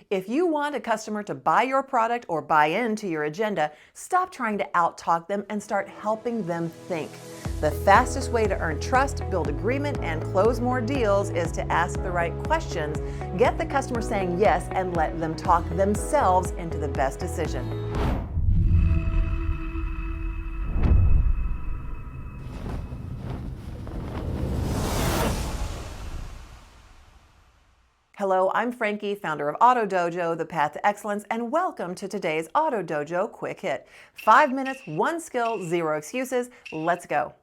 If you want a customer to buy your product or buy into your agenda, stop trying to out-talk them and start helping them think. The fastest way to earn trust, build agreement, and close more deals is to ask the right questions, get the customer saying yes, and let them talk themselves into the best decision. Hello, I'm Frankie, founder of Auto Dojo, the path to excellence, and welcome to today's Auto Dojo Quick Hit. 5 minutes, 1 skill, 0 excuses. Let's go.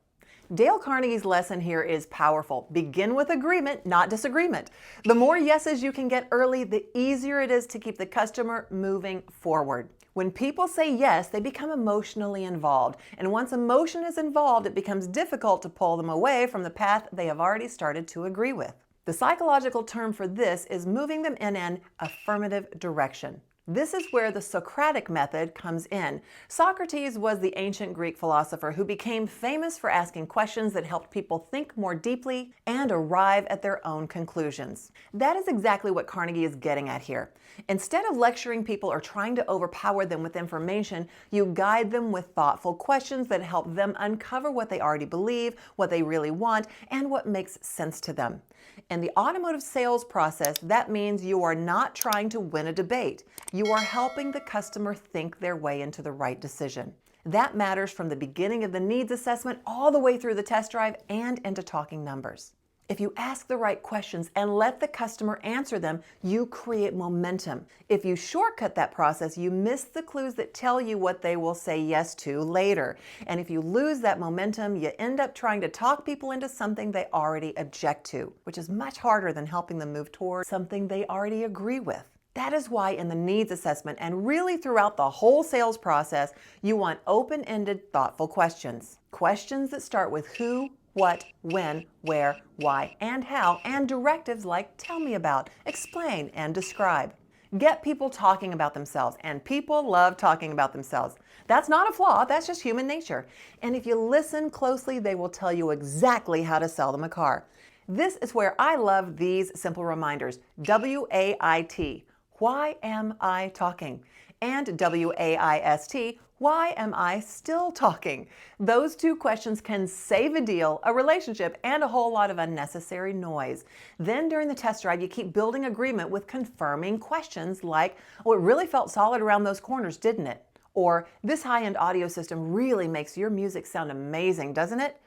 Dale Carnegie's lesson here is powerful. Begin with agreement, not disagreement. The more yeses you can get early, the easier it is to keep the customer moving forward. When people say yes, they become emotionally involved. And once emotion is involved, it becomes difficult to pull them away from the path they have already started to agree with. The psychological term for this is moving them in an affirmative direction. This is where the Socratic method comes in. Socrates was the ancient Greek philosopher who became famous for asking questions that helped people think more deeply and arrive at their own conclusions. That is exactly what Carnegie is getting at here. Instead of lecturing people or trying to overpower them with information, you guide them with thoughtful questions that help them uncover what they already believe, what they really want, and what makes sense to them. In the automotive sales process, that means you are not trying to win a debate. You are helping the customer think their way into the right decision. That matters from the beginning of the needs assessment all the way through the test drive and into talking numbers. If you ask the right questions and let the customer answer them, you create momentum. If you shortcut that process, you miss the clues that tell you what they will say yes to later. And if you lose that momentum, you end up trying to talk people into something they already object to, which is much harder than helping them move toward something they already agree with. That is why in the needs assessment and really throughout the whole sales process, you want open-ended, thoughtful questions. Questions that start with who, what, when, where, why, and how, and directives like tell me about, explain, and describe. Get people talking about themselves, and people love talking about themselves. That's not a flaw, that's just human nature. And if you listen closely, they will tell you exactly how to sell them a car. This is where I love these simple reminders. WAIT, why am I talking? And WAIST, why am I still talking? Those two questions can save a deal, a relationship, and a whole lot of unnecessary noise. Then during the test drive, you keep building agreement with confirming questions like, oh, it really felt solid around those corners, didn't it? Or, this high-end audio system really makes your music sound amazing, doesn't it?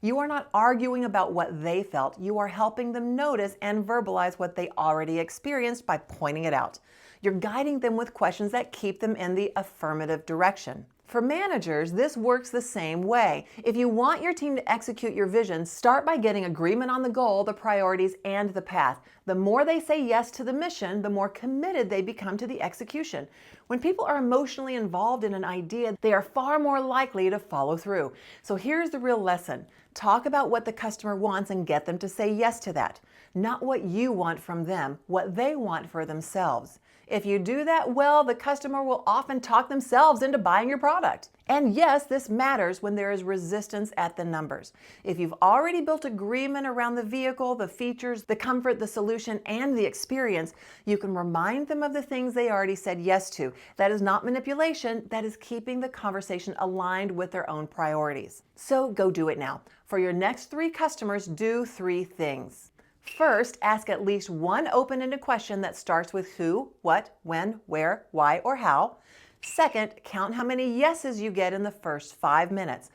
You are not arguing about what they felt. You are helping them notice and verbalize what they already experienced by pointing it out. You're guiding them with questions that keep them in the affirmative direction. For managers, this works the same way. If you want your team to execute your vision, start by getting agreement on the goal, the priorities, and the path. The more they say yes to the mission, the more committed they become to the execution. When people are emotionally involved in an idea, they are far more likely to follow through. So here's the real lesson. Talk about what the customer wants and get them to say yes to that. Not what you want from them, what they want for themselves. If you do that well, the customer will often talk themselves into buying your product. And yes, this matters when there is resistance at the numbers. If you've already built agreement around the vehicle, the features, the comfort, the solution, and the experience, you can remind them of the things they already said yes to. That is not manipulation, that is keeping the conversation aligned with their own priorities. So go do it now. For your next 3 customers, do 3 things. First, ask at least one open-ended question that starts with who, what, when, where, why, or how. Second, count how many yeses you get in the first 5 minutes.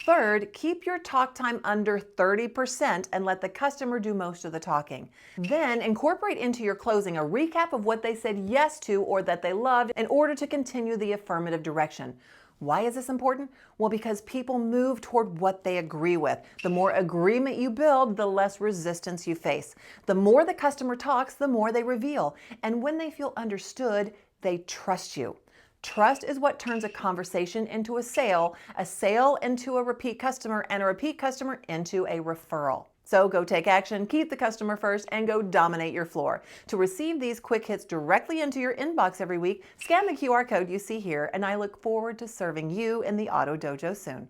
Third, keep your talk time under 30% and let the customer do most of the talking. Then incorporate into your closing a recap of what they said yes to or that they loved in order to continue the affirmative direction. Why is this important? Well, because people move toward what they agree with. The more agreement you build, the less resistance you face. The more the customer talks, the more they reveal. And when they feel understood, they trust you. Trust is what turns a conversation into a sale into a repeat customer, and a repeat customer into a referral. So go take action, keep the customer first, and go dominate your floor. To receive these quick hits directly into your inbox every week, scan the QR code you see here, and I look forward to serving you in the Auto Dojo soon.